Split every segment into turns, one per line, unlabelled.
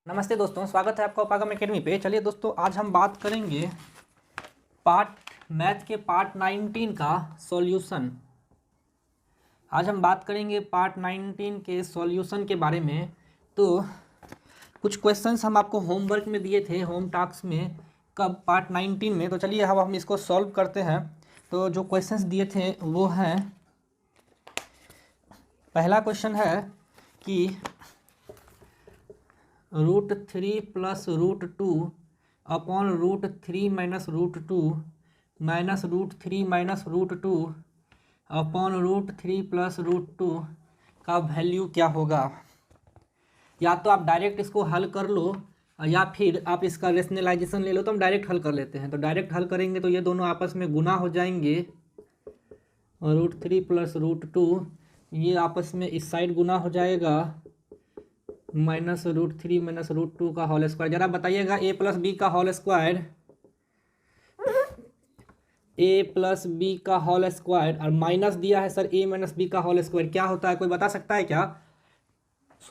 नमस्ते दोस्तों, स्वागत है आपका उपागम एकेडमी पे। चलिए दोस्तों, आज हम बात करेंगे मैथ के पार्ट 19 का सॉल्यूशन। आज हम बात करेंगे पार्ट 19 के सॉल्यूशन के बारे में। तो कुछ क्वेश्चंस हम आपको होमवर्क में दिए थे, होम टास्क में, कब पार्ट 19 में। तो चलिए अब हम इसको सॉल्व करते हैं। तो जो क्वेश्चंस दिए थे वो हैं, पहला क्वेश्चन है कि √3 plus √2 upon √3 minus √2 minus √3 minus √2 upon √3 plus √2 का वैल्यू क्या होगा। या तो आप डायरेक्ट इसको हल कर लो या फिर आप इसका रेशनलाइजेशन ले लो। तो हम डायरेक्ट हल कर लेते हैं। तो डायरेक्ट हल करेंगे तो ये दोनों आपस में गुना हो जाएंगे, √3 प्लस √2 ये आपस में इस साइड गुना हो जाएगा, माइनस √3 माइनस √2 का होल स्क्वायर। जरा बताइएगा, a प्लस बी का whole square, a plus B का होल स्क्वायर और माइनस दिया है सर a माइनस बी का होल स्क्वायर, क्या होता है? कोई बता सकता है क्या?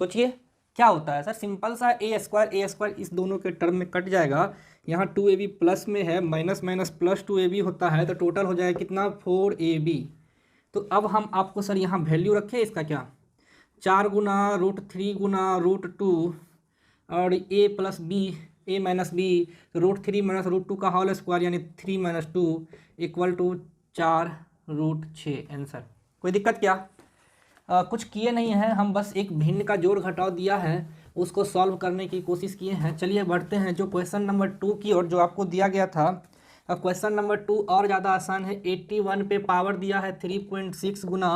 सोचिए क्या होता है सर। सिंपल सा a स्क्वायर इस दोनों के टर्म में कट जाएगा। यहाँ 2ab प्लस में है, माइनस माइनस प्लस 2ab होता है, तो टोटल हो जाएगा कितना? 4ab। तो अब हम आपको सर यहाँ वैल्यू रखें इसका, क्या 4 गुना √3 गुना √2 और a plus B, a minus B, √3 minus √2 का होल स्क्वायर यानी 3 माइनस 2 इक्वल टू 4√6 आंसर। कोई दिक्कत क्या? कुछ किए नहीं हैं हम, बस एक भिन्न का जोड़ घटाव दिया है, उसको सॉल्व करने की कोशिश किए हैं। चलिए बढ़ते हैं जो क्वेश्चन नंबर 2 की ओर, जो आपको दिया गया था। अब क्वेश्चन नंबर 2 और ज़्यादा आसान है। 81 पे पावर दिया है 3.6 गुना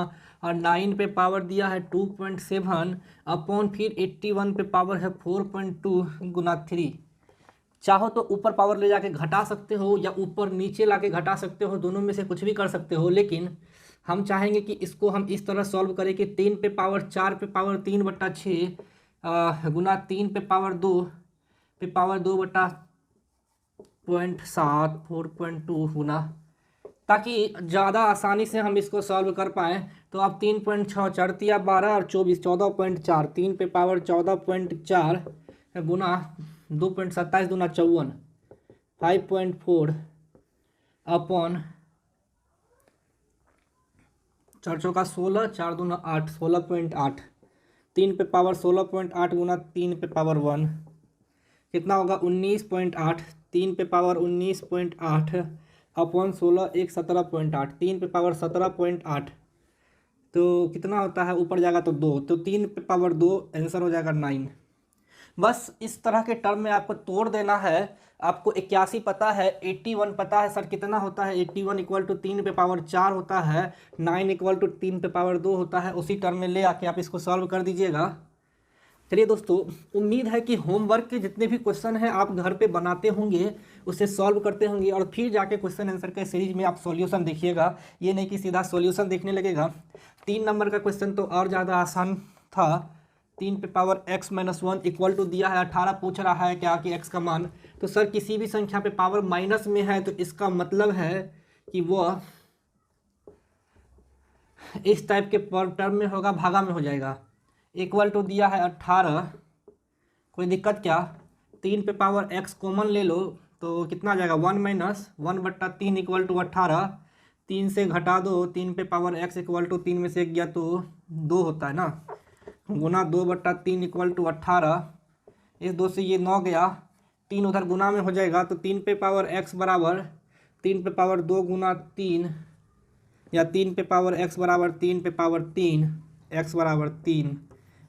और 9 पे पावर दिया है 2.7 अपॉन फिर 81 पे पावर है 4.2 गुना 3। चाहो तो ऊपर पावर ले जाके घटा सकते हो या ऊपर नीचे लाके घटा सकते हो, दोनों में से कुछ भी कर सकते हो। लेकिन हम चाहेंगे कि इसको हम इस तरह सॉल्व करें कि 3 पे पावर 4 पे पावर 3/6 गुना 3 पे पावर 2 पे पावर 2/0.7 4.2 गुना, ताकि ज़्यादा आसानी से हम इसको सॉल्व कर पाएँ। तो आप 3.6 4 12 और 24 14.4, 3 पे पावर 14.4 गुना 2.27 दूना 54 5.4 अपॉन 4 चौका 16 4 दूना 8 16.8, 3 पे पावर 16.8 गुना 3 पे पावर 1 कितना होगा? 19.8, 3 पे पावर 19.8 अपॉन 16 एक 17.8, 3 पे पावर 17.8, तो कितना होता है? ऊपर जाएगा तो 2, तो 3 पे पावर 2 आंसर हो जाएगा 9। बस इस तरह के टर्म में आपको तोड़ देना है। आपको 81 पता है, 81 पता है सर कितना होता है? 81 इक्वल टू 3 पे पावर 4 होता है, 9 इक्वल टू 3 पे पावर 2 होता है। उसी टर्म में ले आके आप इसको सॉल्व कर दीजिएगा। चलिए दोस्तों, उम्मीद है कि होमवर्क के जितने भी क्वेश्चन हैं आप घर पे बनाते होंगे, उसे सॉल्व करते होंगे और फिर जाके क्वेश्चन आंसर के सीरीज में आप सॉल्यूशन देखिएगा। ये नहीं कि सीधा सॉल्यूशन देखने लगेगा। 3 नंबर का क्वेश्चन तो और ज़्यादा आसान था। 3 पे power x minus 1 equal to दिया है 18, पूछ रहा है क्या कि x का मान। तो सर किसी भी संख्या पे पावर माइनस में है तो इसका मतलब है कि वह इस टाइप के टर्म में होगा, भागा में हो जाएगा। इक्वल टू दिया है 18, कोई दिक्कत क्या? 3 पे पावर x कॉमन ले लो तो कितना आ जाएगा? 1 माइनस 1/3 इक्वल टू 18, 3 से घटा दो, 3 पे पावर x इक्वल टू 3 में से 1 गया तो 2 होता है ना, गुना 2/3 इक्वल टू 18, इस 2 से ये 9 गया, 3 उधर गुना में हो जाएगा। तो 3 पे पावर x बराबर 3 पे पावर 2 गुना 3 या 3 पे पावर x बराबर 3 पे पावर 3 x बराबर 3।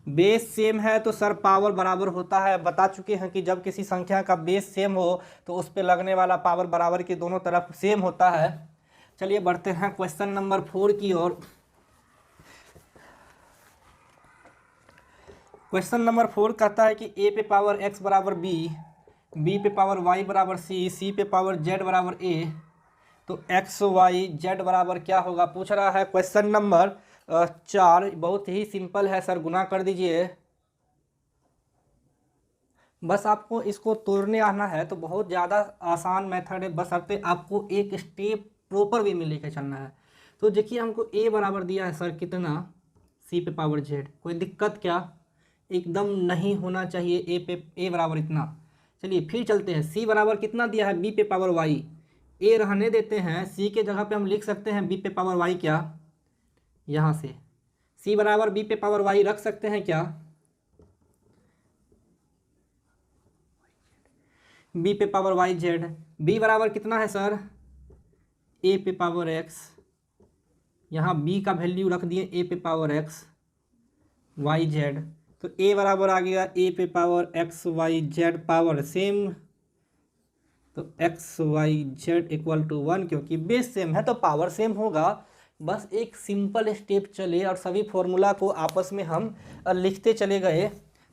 बेस सेम है तो सर पावर बराबर होता है। बता चुके हैं कि जब किसी संख्या का बेस सेम हो तो उस पर लगने वाला पावर बराबर के दोनों तरफ सेम होता है। चलिए बढ़ते हैं क्वेश्चन नंबर 4 की ओर। क्वेश्चन नंबर 4 कहता है कि a पे पावर x बराबर b, b पे पावर y बराबर c, c पे पावर z बराबर a, तो x y z बराबर क्या होगा पूछ रहा है। क्वेश्चन नंबर 4 बहुत ही सिंपल है सर, गुना कर दीजिए। बस आपको इसको तोड़ने आना है तो बहुत ज़्यादा आसान मेथड है, बस आपको एक स्टेप प्रॉपर वे में लेकर चलना है। तो देखिए हमको a बराबर दिया है सर कितना? c पे पावर z, कोई दिक्कत क्या? एकदम नहीं होना चाहिए। ए बराबर इतना। चलिए फिर चलते हैं, सी बराबर कितना दिया है, बी पे पावर वाई। ए रहने देते हैं, सी के जगह पे हम लिख सकते हैं बी पे पावर वाई। क्या यहाँ से सी बराबर बी पे पावर वाई रख सकते हैं क्या, बी पे पावर वाई जेड। बी बराबर कितना है सर, ए पे पावर एक्स। यहाँ बी का वैल्यू रख दिए ए पे पावर एक्स वाई जेड। तो ए बराबर आ गया ए पे power X Y Z power same, तो X Y Z equal to 1, क्योंकि बेस सेम है तो पावर सेम होगा। बस एक सिंपल स्टेप चले और सभी फॉर्मूला को आपस में हम लिखते चले गए।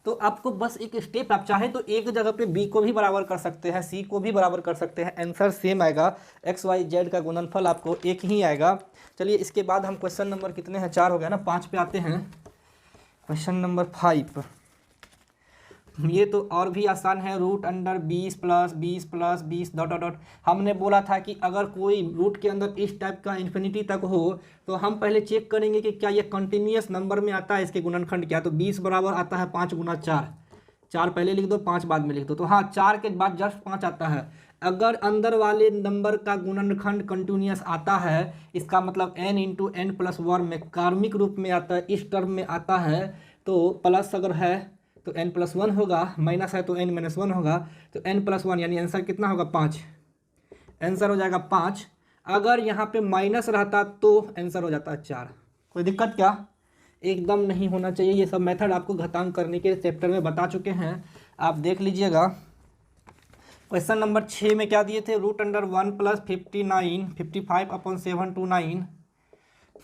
तो आपको बस एक स्टेप, आप चाहे तो एक जगह पे बी को भी बराबर कर सकते हैं, सी को भी बराबर कर सकते हैं, आंसर सेम आएगा। एक्स वाई जेड का गुणनफल आपको एक ही आएगा। चलिए इसके बाद हम क्वेश्चन नंबर कितने हैं, 4 हो गया ना, 5 पे आते हैं। क्वेश्चन नंबर 5, ये तो और भी आसान है। Root under 20 plus 20 plus 20 dot dot dot. हमने बोला था कि अगर कोई रूट के अंदर इस टाइप का इन्फिनिटी तक हो तो हम पहले चेक करेंगे कि क्या ये कंटिन्यूस नंबर में आता है, इसके गुणनखंड क्या। तो 20 बराबर आता है 5 गुना 4, 4 पहले लिख दो 5 बाद में लिख दो। तो हाँ, 4 के बाद जस्ट 5 आता है। अगर अंदर वाले नंबर का गुणनखंड कंटिन्यूस आता है, इसका मतलब n इंटू एन प्लस 1 में कार्मिक रूप में आता है, इस टर्म में आता है। तो प्लस अगर है तो n प्लस 1 होगा, माइनस है तो n माइनस 1 होगा। तो n प्लस 1 यानी आंसर कितना होगा, 5। आंसर हो जाएगा 5। अगर यहाँ पे माइनस रहता तो आंसर हो जाता है 4। कोई दिक्कत क्या, एकदम नहीं होना चाहिए। ये सब मेथड आपको घातांक करने के चैप्टर में बता चुके हैं, आप देख लीजिएगा। क्वेश्चन नंबर 6 में क्या दिए थे, रूट अंडर 1 प्लस 55 अपॉन 729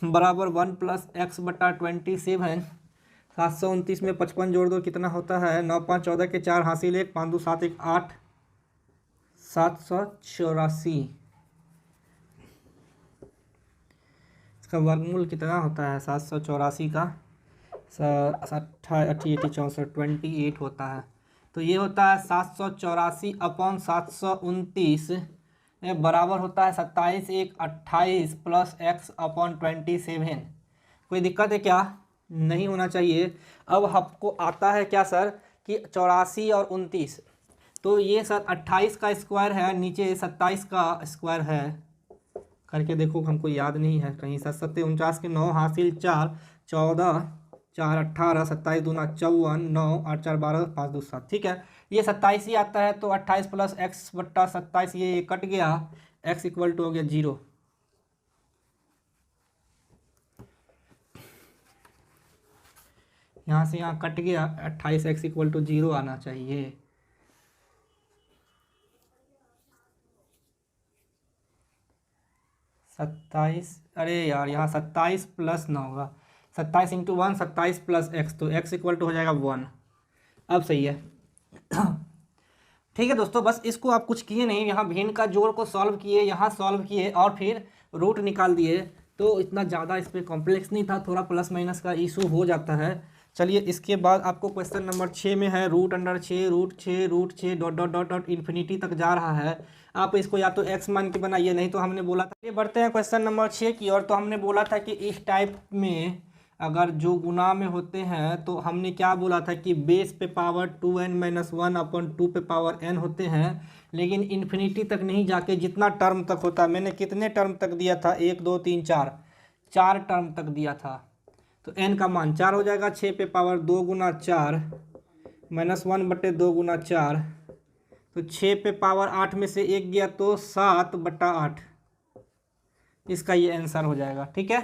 बराबर 1 प्लस एक्स बटा 27। 729 में 55 जोड़ दो, कितना होता है, 9 5 14 के 4 हासिल 1, 5 2 7 1 8, 784। इसका वर्गमूल कितना होता है 784 का, 28 होता है। तो ये होता है 784 अपॉन 729 बराबर होता है 27 1 28 प्लस एक्स अपॉन 27। कोई दिक्कत है क्या, नहीं होना चाहिए। अब आपको आता है क्या सर कि 84 और 29, तो ये सर 28 का स्क्वायर है, नीचे 27 का स्क्वायर है, करके देखो, हमको याद नहीं है कहीं। 7 7 49 के 9 हासिल 4, 14 4 18, 27 दूना 54, 9 8 4 12, 5 2 7। ठीक है, ये 27 ही आता है। तो 28 प्लस एक्स बट्टा 27, ये कट गया, एक्स इक्वल टू हो गया 0। यहाँ से यहाँ कट गया, 28 एक्स इक्वल टू 0 आना चाहिए। सत्ताईस, अरे यार यहाँ 27 प्लस 9 होगा, 27 इंटू 1 27 प्लस एक्स, तो एक्स इक्वल टू हो जाएगा 1। अब सही है। ठीक है दोस्तों, बस इसको आप कुछ किए नहीं, यहाँ भिन्न का जोड़ को सॉल्व किए, यहाँ सॉल्व किए और फिर रूट निकाल दिए। तो इतना ज़्यादा इस पर कॉम्प्लेक्स नहीं था, थोड़ा प्लस माइनस का इशू हो जाता है। चलिए इसके बाद आपको क्वेश्चन नंबर 6 में है, root under 6 root 6 dot dot dot dot infinity तक जा रहा है। आप इसको या तो एक्स मान के बनाइए, नहीं तो हमने बोला था। ये बढ़ते हैं क्वेश्चन नंबर 6 की ओर। तो हमने बोला था कि इस टाइप में अगर जो गुना में होते हैं तो हमने क्या बोला था कि बेस पे पावर 2n-1 अपॉन 2 पे पावर n होते हैं, लेकिन इन्फिनिटी तक नहीं जाके जितना टर्म तक होता है। मैंने कितने टर्म तक दिया था, 1 2 3 4, 4 टर्म तक दिया था। तो n का मान 4 हो जाएगा। 6 पे पावर 2 गुना 4 -1 बटे 2 गुना 4, तो 6 पे पावर 8 में से 1 गया तो 7 बटा 8, इसका ये आंसर हो जाएगा। ठीक है,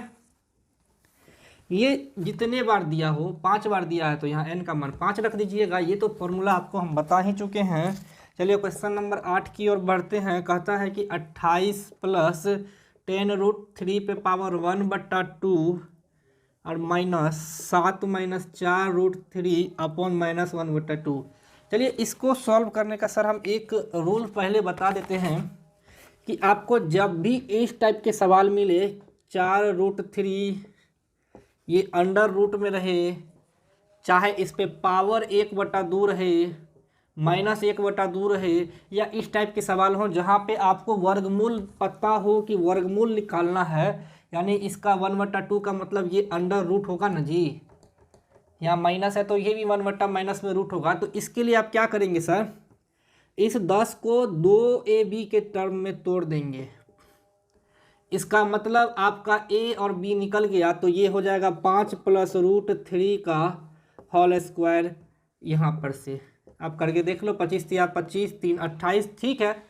ये जितने बार दिया हो, 5 बार दिया है तो यहाँ n का मान 5 रख दीजिएगा। ये तो फॉर्मूला आपको हम बता ही चुके हैं। चलिए क्वेश्चन नंबर 8 की ओर बढ़ते हैं। कहता है कि 28 प्लस 10 रूट 3 पे पावर 1 बट्टा 2 और माइनस 7 माइनस 4 रूट 3 अपॉन -1 बटा 2। चलिए इसको सॉल्व करने का सर हम एक रूल पहले बता देते हैं कि आपको जब भी इस टाइप के सवाल मिले, 4 रूट 3 ये अंडर रूट में रहे, चाहे इस पे पावर 1/2 रहे, -1/2 रहे, या इस टाइप के सवाल हो जहाँ पे आपको वर्गमूल पता हो कि वर्गमूल निकालना है, यानी इसका 1/2 का मतलब ये अंडर रूट होगा ना जी, यहाँ माइनस है तो ये भी 1/माइनस में रूट होगा। तो इसके लिए आप क्या करेंगे सर, इस 10 को 2ab के टर्म में तोड़ देंगे। इसका मतलब आपका a और b निकल गया, तो ये हो जाएगा 5 + √3 का होल स्क्वायर। यहाँ पर से आप करके देख लो, 25 या 25 3 28। ठीक है,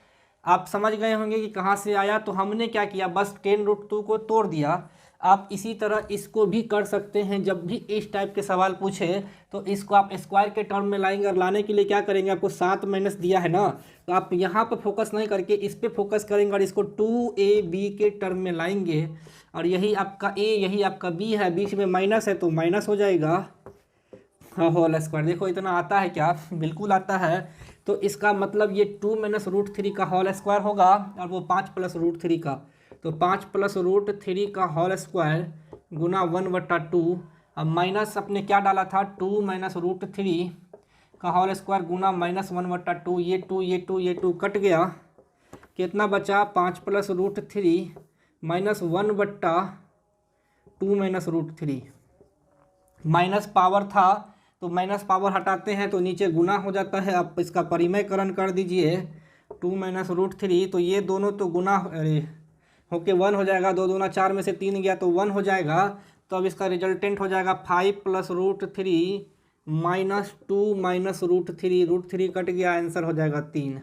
आप समझ गए होंगे कि कहाँ से आया। तो हमने क्या किया, बस 10√2 को तोड़ दिया। आप इसी तरह इसको भी कर सकते हैं। जब भी इस टाइप के सवाल पूछे तो इसको आप स्क्वायर के टर्म में लाएंगे, और लाने के लिए क्या करेंगे, आपको 7 माइनस दिया है ना, तो आप यहाँ पर फोकस नहीं करके इस पर फोकस करेंगे और इसको 2ab के टर्म में लाएंगे। और यही आपका a, यही आपका b है, बीच में माइनस है तो माइनस हो जाएगा। हाँ, होल स्क्वायर। देखो इतना आता है क्या, बिल्कुल आता है। तो इसका मतलब ये 2 - √3 का होल स्क्वायर होगा, और वो 5 + √3 का। तो 5 + √3 का होल स्क्वायर गुना 1/2। अब माइनस अपने क्या डाला था, 2 - √3 का होल स्क्वायर गुना -1/2। ये 2 ये 2 ये 2 कट गया, कितना बचा, 5 + √3 -1/2 -√3। माइनस पावर था तो माइनस पावर हटाते हैं तो नीचे गुना हो जाता है। आप इसका परिमयकरण कर दीजिए, 2 - √3, तो ये दोनों तो गुना होके 1 हो जाएगा। 2 दूना 4 में से 3 गया तो 1 हो जाएगा। तो अब इसका रिजल्टेंट हो जाएगा 5 + √3 -2 -√3। √3 कट गया, आंसर हो जाएगा 3।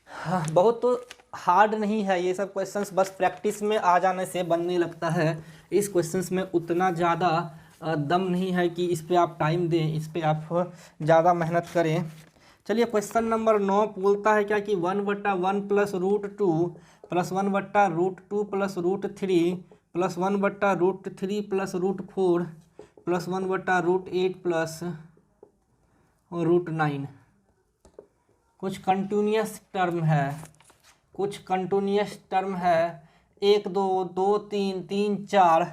हाँ, बहुत तो हार्ड नहीं है ये सब क्वेश्चंस, बस प्रैक्टिस में आ जाने से बनने लगता है। इस क्वेश्चंस में उतना ज़्यादा दम नहीं है कि इस पे आप टाइम दें, इस पे आप ज़्यादा मेहनत करें। चलिए क्वेश्चन नंबर 9 बोलता है क्या कि 1/1 + √2 + 1/√2 + √3 + 1/√3 + √4 + 1/√8 + √9 कुछ कंटिन्यूस टर्म है, कुछ कंटिन्यूस टर्म है। 1 2 2 3 3 4,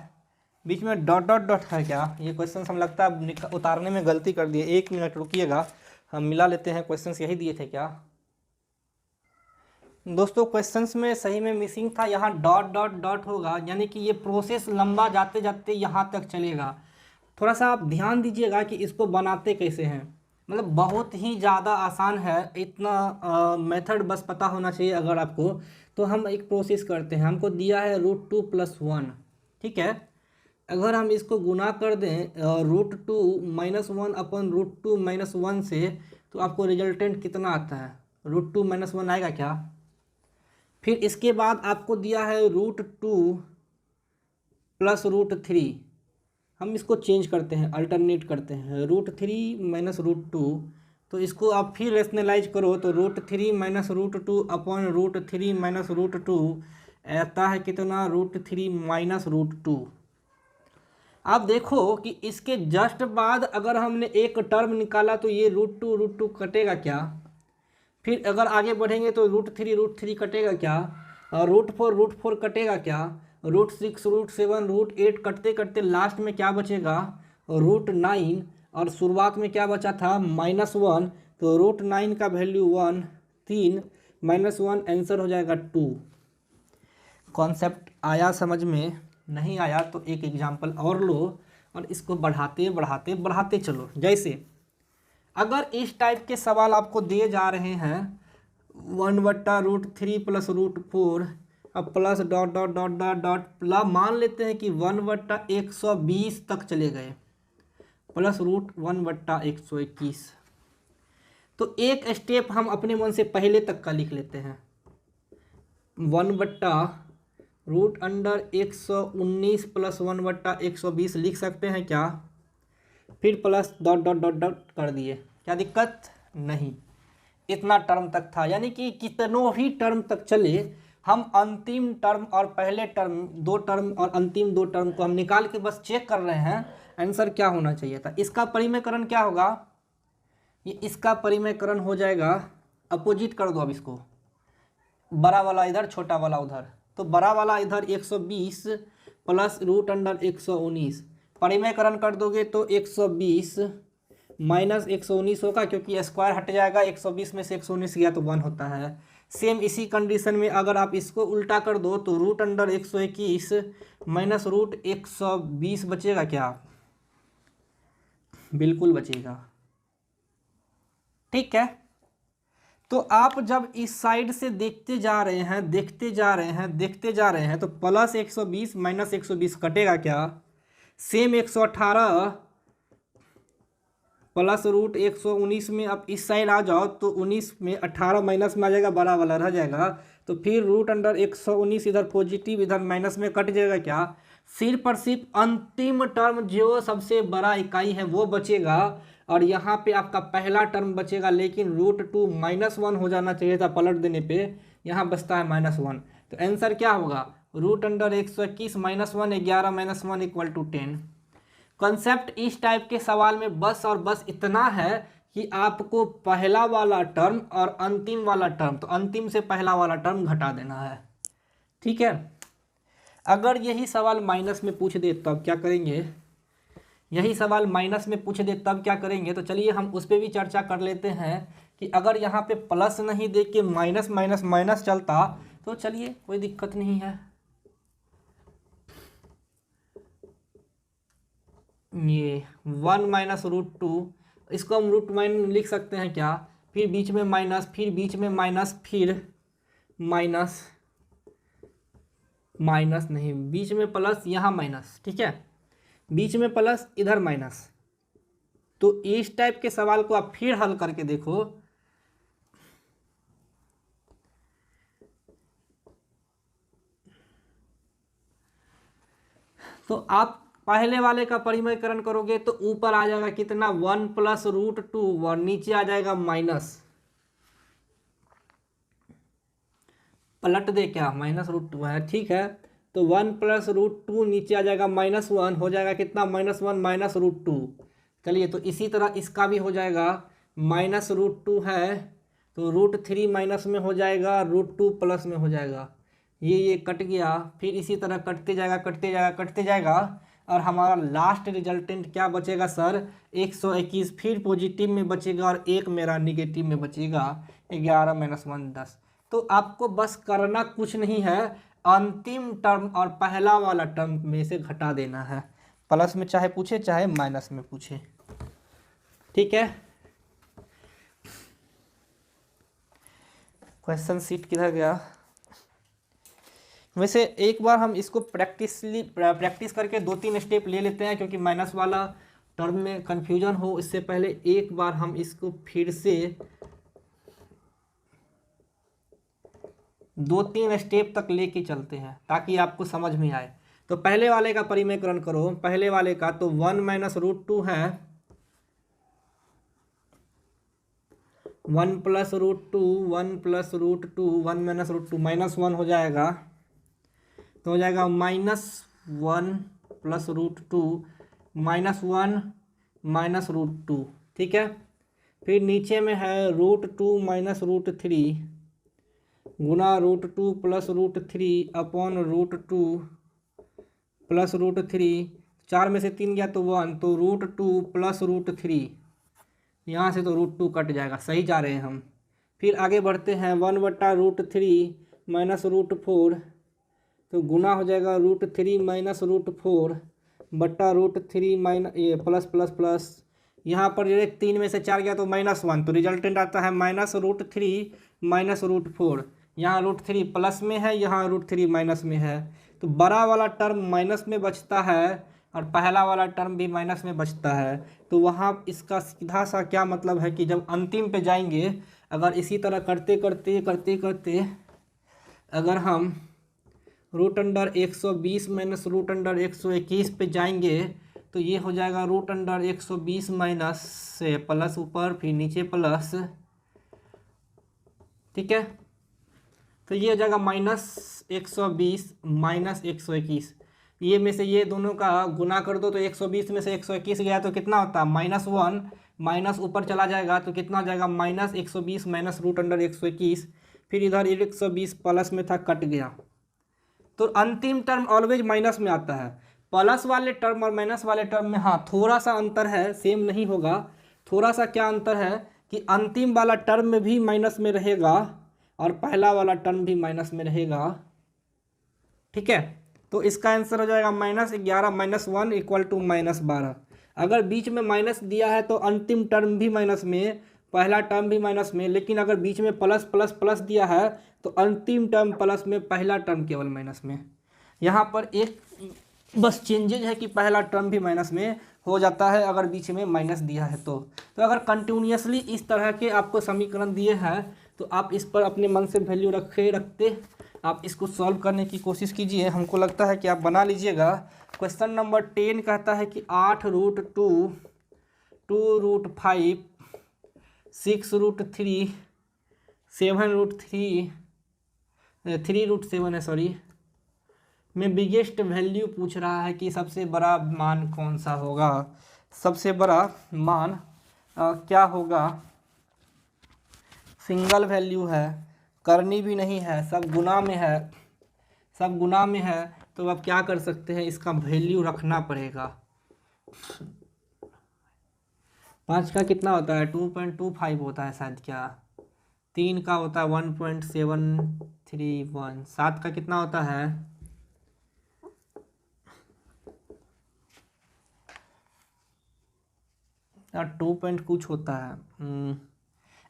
बीच में डॉट डॉट डॉट है क्या। ये क्वेश्चन हम लगता है उतारने में गलती कर दिए। 1 मिनट रुकिएगा, हम मिला लेते हैं। क्वेश्चंस यही दिए थे क्या दोस्तों, क्वेश्चंस में सही में मिसिंग था। यहाँ डॉट डॉट डॉट होगा, यानी कि ये प्रोसेस लंबा जाते जाते यहाँ तक चलेगा। थोड़ा सा आप ध्यान दीजिएगा कि इसको बनाते कैसे हैं। मतलब बहुत ही ज़्यादा आसान है, इतना मेथड बस पता होना चाहिए अगर आपको। तो हम एक प्रोसेस करते हैं, हमको दिया है √2 + 1, ठीक है। अगर हम इसको गुना कर दें √2 - 1/√2 - 1 से, तो आपको रिजल्टेंट कितना आता है, √2 - 1 आएगा क्या। फिर इसके बाद आपको दिया है √2 + √3। हम इसको चेंज करते हैं, अल्टरनेट करते हैं, √3 - √2। तो इसको आप फिर रेशनलाइज करो तो √3 - √2 अपॉन √3 - √2 आता है कितना, √3 - √2। आप देखो कि इसके जस्ट बाद अगर हमने एक टर्म निकाला तो ये √2 कटेगा क्या। फिर अगर आगे बढ़ेंगे तो √3 कटेगा क्या, और √4 कटेगा क्या, √6 √7 √8 कटते कटते लास्ट में क्या बचेगा, √9। और शुरुआत में क्या बचा था, -1। तो √9 का वैल्यू 1, 3 -1 आंसर हो जाएगा 2। कॉन्सेप्ट आया समझ में, नहीं आया तो एक एग्जाम्पल और लो और इसको बढ़ाते बढ़ाते बढ़ाते चलो। जैसे अगर इस टाइप के सवाल आपको दिए जा रहे हैं 1/√3 + √4, अब plus dot dot dot dot dot plus, मान लेते हैं कि 1/120 तक चले गए, प्लस √1/121। तो एक स्टेप हम अपने मन से पहले तक का लिख लेते हैं, 1/√119 + 1/120 लिख सकते हैं क्या। फिर plus dot dot dot dot कर दिए, क्या दिक्कत नहीं। इतना टर्म तक था, यानी कि कितनों भी टर्म तक चले, हम अंतिम टर्म और पहले टर्म, 2 टर्म और अंतिम 2 टर्म को हम निकाल के बस चेक कर रहे हैं आंसर क्या होना चाहिए था। इसका परिमयकरण क्या होगा, ये इसका परिमयकरण हो जाएगा, अपोजिट कर दो अब इसको, बड़ा वाला इधर छोटा वाला उधर। तो बड़ा वाला इधर 120 प्लस √119, परिमयकरण कर दोगे तो 120 माइनस 119 होगा, क्योंकि स्क्वायर हट जाएगा, 120 में से 119 गया तो 1 होता है। सेम इसी कंडीशन में अगर आप इसको उल्टा कर दो तो √121 माइनस √120 बचेगा क्या, बिल्कुल बचेगा। ठीक है, तो आप जब इस साइड से देखते जा रहे हैं देखते जा रहे हैं देखते जा रहे हैं तो प्लस 120 माइनस 120 कटेगा क्या, सेम 118 प्लस रूट 119 में अब इस साइड आ जाओ तो 19 में 18 माइनस में आ जाएगा, बड़ा वाला रह जाएगा। तो फिर रूट अंडर 119 इधर पॉजिटिव इधर माइनस में कट जाएगा क्या, सिर्फ और सिर्फ अंतिम टर्म जो सबसे बड़ा इकाई है वो बचेगा और यहाँ पे आपका पहला टर्म बचेगा, लेकिन रूट 2 -1 हो जाना चाहिए था पलट देने पे, यहाँ बचता है -1। तो आंसर क्या होगा, रूट अंडर 121 -1 11 -1 = 10। कॉन्सेप्ट इस टाइप के सवाल में बस और बस इतना है कि आपको पहला वाला टर्म और अंतिम वाला टर्म, तो अंतिम से पहला वाला टर्म घटा देना है। ठीक है, अगर यही सवाल माइनस में पूछ दे तब क्या करेंगे, यही सवाल माइनस में पूछ दे तब क्या करेंगे, तो चलिए हम उस पर भी चर्चा कर लेते हैं कि अगर यहाँ पे प्लस नहीं दे के माइनस माइनस माइनस चलता तो चलिए कोई दिक्कत नहीं है। ये 1 - √2 इसको हम √9 लिख सकते हैं क्या, फिर बीच में माइनस, फिर बीच में माइनस, फिर माइनस माइनस नहीं, बीच में प्लस यहाँ माइनस। ठीक है, बीच में प्लस इधर माइनस। तो इस टाइप के सवाल को आप फिर हल करके देखो, तो आप पहले वाले का परिमयकरण करोगे तो ऊपर आ जाएगा कितना 1 + √2 और नीचे आ जाएगा माइनस, पलट दे क्या -√2 है। ठीक है, तो 1 + √2 नीचे आ जाएगा -1 हो जाएगा कितना -1 - √2। चलिए, तो इसी तरह इसका भी हो जाएगा -√2 है तो √3 माइनस में हो जाएगा, √2 प्लस में हो जाएगा, ये कट गया, फिर इसी तरह कटते जाएगा कटते जाएगा कटते जाएगा और हमारा लास्ट रिजल्टेंट क्या बचेगा सर 121, फिर पॉजिटिव में बचेगा और एक मेरा निगेटिव में बचेगा 11 - 1 10। तो आपको बस करना कुछ नहीं है, अंतिम टर्म और पहला वाला टर्म में से घटा देना है, प्लस में चाहे पूछे चाहे माइनस में पूछे। ठीक है, क्वेश्चन शीट किधर गया। वैसे एक बार हम इसको प्रैक्टिस करके 2-3 स्टेप ले लेते हैं, क्योंकि माइनस वाला टर्म में कंफ्यूजन हो इससे पहले एक बार हम इसको फिर से 2-3 स्टेप तक लेके चलते हैं ताकि आपको समझ में आए। तो पहले वाले का परिमयकरण करो, पहले वाले का तो 1 - √2 है, 1 + √2 1 + √2 1 - √2 -1 हो जाएगा, तो हो जाएगा -1 + √2 -1 - √2। ठीक है, फिर नीचे में है √2 - √3 गुना √2 + √3 अपॉन √2 + √3, 4 में से 3 गया तो 1, तो √2 + √3, यहाँ से तो √2 कट जाएगा, सही जा रहे हैं हम। फिर आगे बढ़ते हैं 1/√3 -√4, तो गुना हो जाएगा √3 - √4 बट्टा √3 माइनस ये प्लस प्लस प्लस, यहाँ पर जो 3 में से 4 गया तो -1, तो रिजल्टेंट आता है -√3 - √4। यहाँ √3 प्लस में है, यहाँ √3 माइनस में है, तो बड़ा वाला टर्म माइनस में बचता है और पहला वाला टर्म भी माइनस में बचता है। तो वहाँ इसका सीधा सा क्या मतलब है कि जब अंतिम पे जाएंगे, अगर इसी तरह करते करते करते करते अगर हम √120 माइनस √121 पे जाएंगे तो ये हो जाएगा √120 माइनस से प्लस ऊपर फिर नीचे प्लस। ठीक है, तो ये हो जाएगा -120 माइनस 121, ये में से ये दोनों का गुना कर दो तो 120 में से 121 गया तो कितना होता है -1, माइनस ऊपर चला जाएगा तो कितना हो जाएगा -120 माइनस √121, फिर इधर 120 प्लस में था कट गया। तो अंतिम टर्म ऑलवेज माइनस में आता है। प्लस वाले टर्म और माइनस वाले टर्म में हाँ थोड़ा सा अंतर है, सेम नहीं होगा। थोड़ा सा क्या अंतर है कि अंतिम वाला टर्म में भी माइनस में रहेगा और पहला वाला टर्म भी माइनस में रहेगा। ठीक है, तो इसका आंसर हो जाएगा -11 - 1 = -12। अगर बीच में माइनस दिया है तो अंतिम टर्म भी माइनस में, पहला टर्म भी माइनस में, लेकिन अगर बीच में प्लस प्लस प्लस दिया है तो अंतिम टर्म प्लस में, पहला टर्म केवल माइनस में। यहाँ पर एक बस चेंजेज है कि पहला टर्म भी माइनस में हो जाता है अगर बीच में माइनस दिया है तो अगर कंटिन्यूसली इस तरह के आपको समीकरण दिए हैं तो आप इस पर अपने मन से वैल्यू रखते आप इसको सॉल्व करने की कोशिश कीजिए। हमको लगता है कि आप बना लीजिएगा। क्वेश्चन नंबर 10 कहता है कि 8√2, 2√5, 6√3, 7√3, 3√7 है सॉरी, में बिगेस्ट वैल्यू पूछ रहा है कि सबसे बड़ा मान कौन सा होगा। सबसे बड़ा मान क्या होगा। सिंगल वैल्यू है, करनी भी नहीं है, सब गुना में है, सब गुना में है, तो अब क्या कर सकते हैं, इसका वैल्यू रखना पड़ेगा। 5 का कितना होता है 2.25 होता है शायद, क्या 3 का होता है 1.731, 7 का कितना होता है 2 पॉइंट कुछ होता है,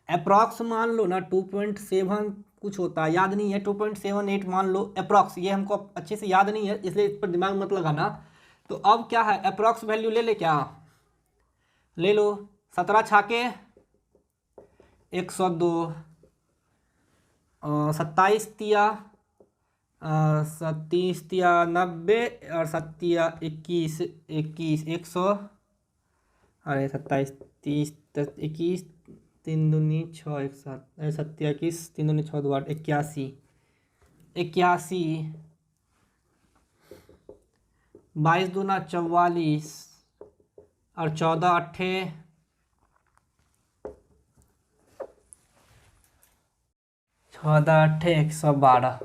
अप्रॉक्स मान लो ना 2.7 कुछ होता है, याद नहीं है, 2.78 मान लो अप्रॉक्स, ये हमको अच्छे से याद नहीं है इसलिए इस पर दिमाग मत लगाना। तो अब क्या है अप्रॉक्स वैल्यू ले ले, क्या ले लो, 17 छाके 102, 27 तिया 37 तिया 90 और 7 21 100, अरे 27 30 21 3 दूनी 6 1 7, 7 21 3 दूनी 6 2 8 81 22 दूना 44 और 14 8 112।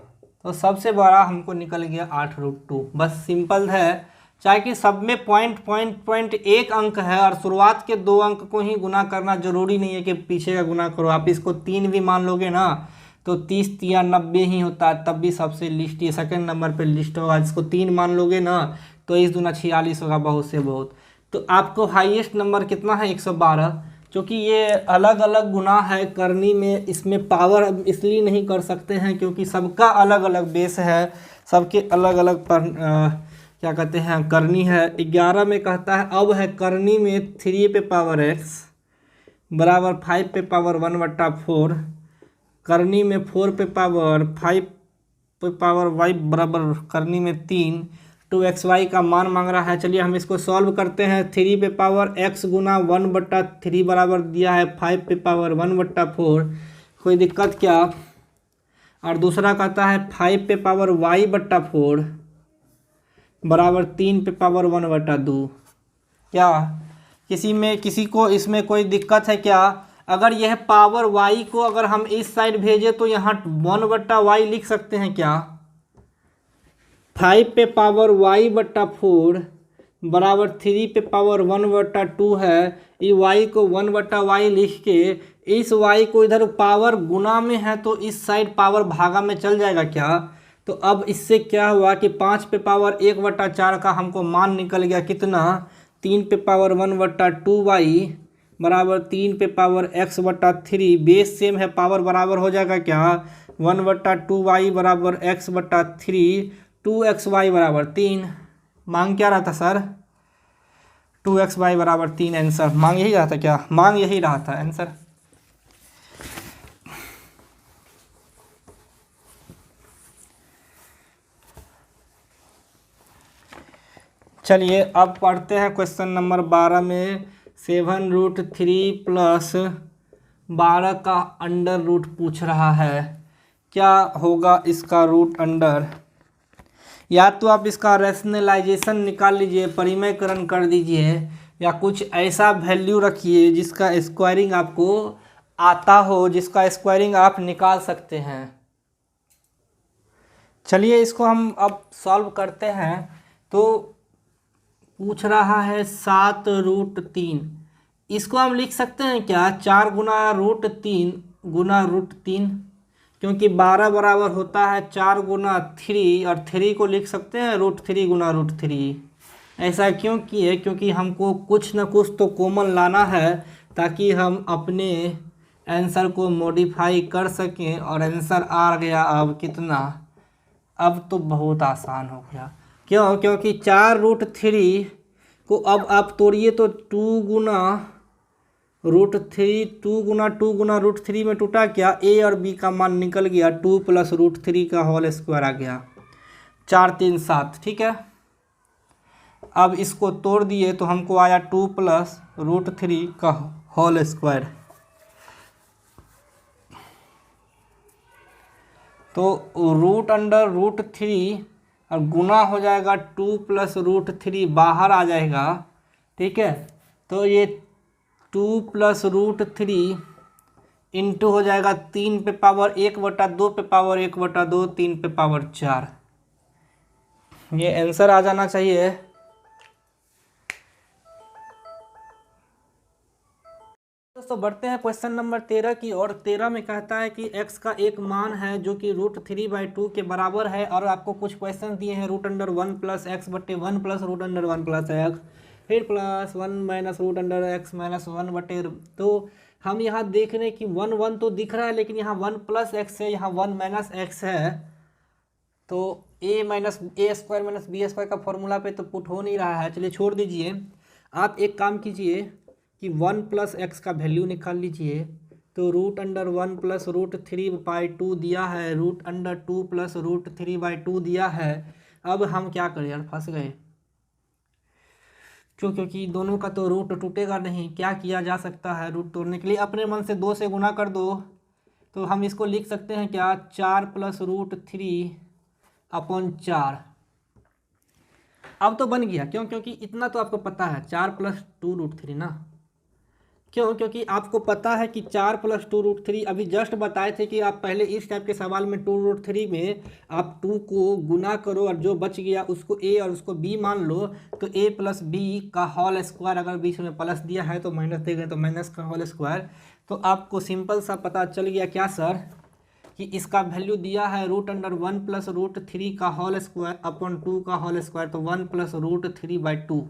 तो सबसे बड़ा हमको निकल गया 8√2। बस सिंपल है, चाहे कि सब में पॉइंट एक अंक है और शुरुआत के 2 अंक को ही गुना करना जरूरी नहीं है कि पीछे का गुना करो। आप इसको 3 भी मान लोगे ना तो 30 या 90 ही होता है, तब भी सबसे लिस्ट ये सेकंड नंबर पे लिस्ट होगा। इसको 3 मान लोगे ना तो 1 दूना 46 होगा, बहुत से बहुत। तो आपको हाईएस्ट नंबर कितना है 112, क्योंकि ये अलग अलग गुना है करनी में, इसमें पावर इसलिए नहीं कर सकते हैं क्योंकि सबका अलग अलग बेस है, सबके अलग अलग पर क्या कहते हैं करनी है। 11 में कहता है अब है करनी में 3 पे पावर x बराबर 5 पे पावर 1/4, करनी में 4 पे पावर 5 पे पावर y बराबर करनी में 3, 2xy का मान मांग रहा है। चलिए हम इसको सॉल्व करते हैं। 3 पे पावर x गुना 1/3 बराबर दिया है 5 पे पावर 1/4, कोई दिक्कत क्या। और दूसरा कहता है 5 पे पावर y/4 बराबर 3 पे पावर 1/2। क्या किसी को इसमें कोई दिक्कत है क्या। अगर यह पावर y को अगर हम इस साइड भेजें तो यहाँ 1/y लिख सकते हैं क्या। 5 पे पावर y/4 बराबर 3 पे पावर 1/2 है। ये y को 1/y लिख के इस y को इधर पावर गुना में है तो इस साइड पावर भागा में चल जाएगा क्या। तो अब इससे क्या हुआ कि 5 पे पावर 1/4 का हमको मान निकल गया कितना, 3 पे पावर 1/2y बराबर 3 पे पावर x/3। बेस सेम है, पावर बराबर हो जाएगा क्या, 1/2y बराबर x/3, 2xy बराबर 3। मांग क्या रहा था सर, 2xy बराबर 3 आंसर। मांग यही रहा था क्या, मांग यही रहा था आंसर। चलिए अब पढ़ते हैं क्वेश्चन नंबर 12 में 7√3 प्लस 12 का अंडर रूट पूछ रहा है। क्या होगा इसका रूट अंडर। या तो आप इसका रैशनलाइजेशन निकाल लीजिए, परिमयकरण कर दीजिए, या कुछ ऐसा वैल्यू रखिए जिसका स्क्वायरिंग आपको आता हो, जिसका स्क्वायरिंग आप निकाल सकते हैं। चलिए इसको हम अब सॉल्व करते हैं। तो पूछ रहा है 7√3, इसको हम लिख सकते हैं क्या 4 गुना √3 गुना √3, क्योंकि 12 बराबर होता है 4 गुना 3 और 3 को लिख सकते हैं √3 गुना √3। ऐसा क्यों किए? क्योंकि हमको कुछ ना कुछ तो कॉमन लाना है ताकि हम अपने आंसर को मॉडिफाई कर सकें। और आंसर आ गया अब कितना? अब तो बहुत आसान हो गया। क्यों? क्योंकि 4√3 को अब आप तोड़िए तो 2 गुना √3, 2 गुना 2 गुना √3 में टूटा क्या? ए और बी का मान निकल गया, 2 + √3 का होल स्क्वायर आ गया, 4 3 7। ठीक है, अब इसको तोड़ दिए तो हमको आया 2 + √3 का होल स्क्वायर। तो √√3 और गुना हो जाएगा 2 + √3 बाहर आ जाएगा। ठीक है, तो ये 2 + √3 इंटू हो जाएगा 3 पे पावर 1/2 पे पावर 1/2, 3 पे पावर 4। ये आंसर आ जाना चाहिए। दोस्तों बढ़ते हैं क्वेश्चन नंबर 13 की ओर। 13 में कहता है कि x का एक मान है जो कि √3/2 के बराबर है और आपको कुछ क्वेश्चन दिए हैं √1 + x/1 + √1 + x, फिर +1 - √x - 1/। तो हम यहाँ देख रहे हैं कि 1 1 तो दिख रहा है, लेकिन यहाँ 1 + x है, यहाँ 1 - x है। तो a स्क्वायर - b स्क्वायर का फॉर्मूला पे तो पुट हो नहीं रहा है, चलिए छोड़ दीजिए। आप एक काम कीजिए कि 1 + x का वैल्यू निकाल लीजिए। तो √1 + √3/2 दिया है, √2 + √3/2 दिया है। अब हम क्या करें यार, फंस गए। क्यों? क्योंकि दोनों का तो रूट टूटेगा नहीं। क्या किया जा सकता है रूट तोड़ने के लिए? अपने मन से 2 से गुना कर दो। तो हम इसको लिख सकते हैं क्या? 4 + √3/4। अब तो बन गया। क्यों? क्योंकि इतना तो आपको पता है, 4 + 2√3 ना। क्यों? क्योंकि आपको पता है कि 4 + 2√3 अभी जस्ट बताए थे कि आप पहले इस टाइप के सवाल में 2√3 में आप 2 को गुना करो और जो बच गया उसको a और उसको b मान लो। तो a + b का होल स्क्वायर, अगर बीच में प्लस दिया है तो माइनस देंगे तो माइनस का होल स्क्वायर। तो आपको सिंपल सा पता चल गया क्या सर, कि इसका वैल्यू दिया है √1 + √3 का होल स्क्वायर अपॉन 2 का होल स्क्वायर, तो 1 + √3/2।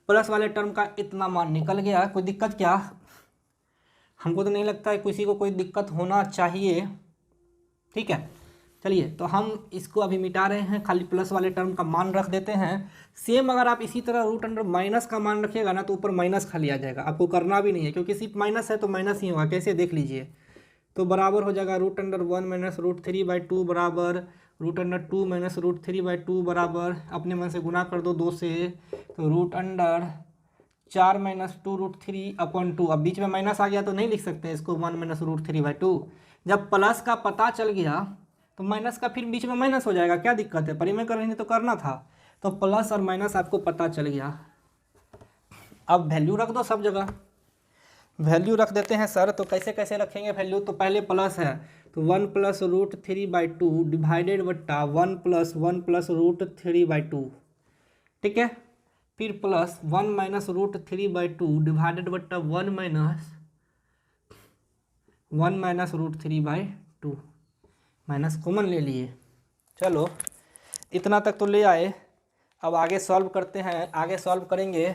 प्लस वाले टर्म का इतना मान निकल गया। कोई दिक्कत क्या? हमको तो नहीं लगता है किसी को कोई दिक्कत होना चाहिए। ठीक है, चलिए तो हम इसको अभी मिटा रहे हैं, खाली प्लस वाले टर्म का मान रख देते हैं। सेम अगर आप इसी तरह √- का मान रखिएगा ना तो ऊपर माइनस खाली आ जाएगा, आपको करना भी नहीं है क्योंकि सिर्फ माइनस है तो माइनस ही होगा। कैसे देख लीजिए, तो बराबर हो जाएगा √1 - √3/2 बराबर √2 - √3/2 बराबर, अपने मन से गुना कर दो 2 से, तो √4 - 2√3/2। अब बीच में माइनस आ गया तो नहीं लिख सकते इसको 1 - √3/2। जब प्लस का पता चल गया तो माइनस का फिर बीच में माइनस हो जाएगा, क्या दिक्कत है? परिमेय कर रहे थे तो करना था। तो प्लस और माइनस आपको पता चल गया। अब वैल्यू रख दो सब जगह। वैल्यू रख देते हैं सर, तो कैसे कैसे रखेंगे वैल्यू? तो पहले प्लस है तो 1 + √3/2 डिवाइडेड बट्टा 1 + 1 + √3/2। ठीक है, फिर प्लस 1 - √3/2 डिवाइडेड बट्टा 1 - √3/2। माइनस कॉमन ले लिए। चलो इतना तक तो ले आए। अब आगे सॉल्व करते हैं। आगे सॉल्व करेंगे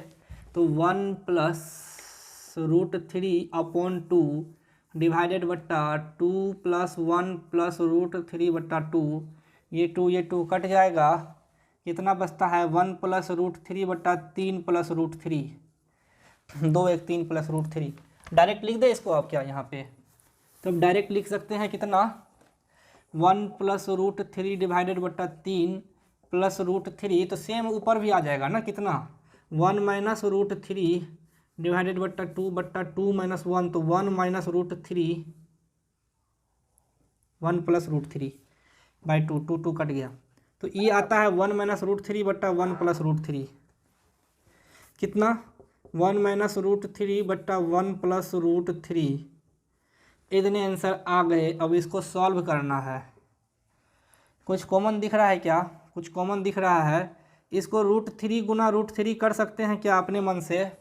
तो 1 + √3/2 डिवाइडेड बट्टा 2 + 1 + √3/2। ये 2 कट जाएगा, कितना बचता है? 1 + √3/3 + √3, 2 1 3 + √3। डायरेक्ट लिख दे इसको आप क्या यहाँ पे? तो अब डायरेक्ट लिख सकते हैं कितना? 1 + √3 डिवाइडेड बट्टा 3 + √3, तो सेम ऊपर भी आ जाएगा ना, कितना? 1 - √3 डिवाइडेड बट्टा 2/2 - 1, तो 1 - √3, 1 + √3/2, 2 2 कट गया। तो ये आता है 1 - √3/1 + √3, कितना? 1 - √3/1 + √3। इतने आंसर आ गए। अब इसको सॉल्व करना है। कुछ कॉमन दिख रहा है क्या? कुछ कॉमन दिख रहा है? इसको √3 गुना √3 कर सकते हैं क्या? अपने मन से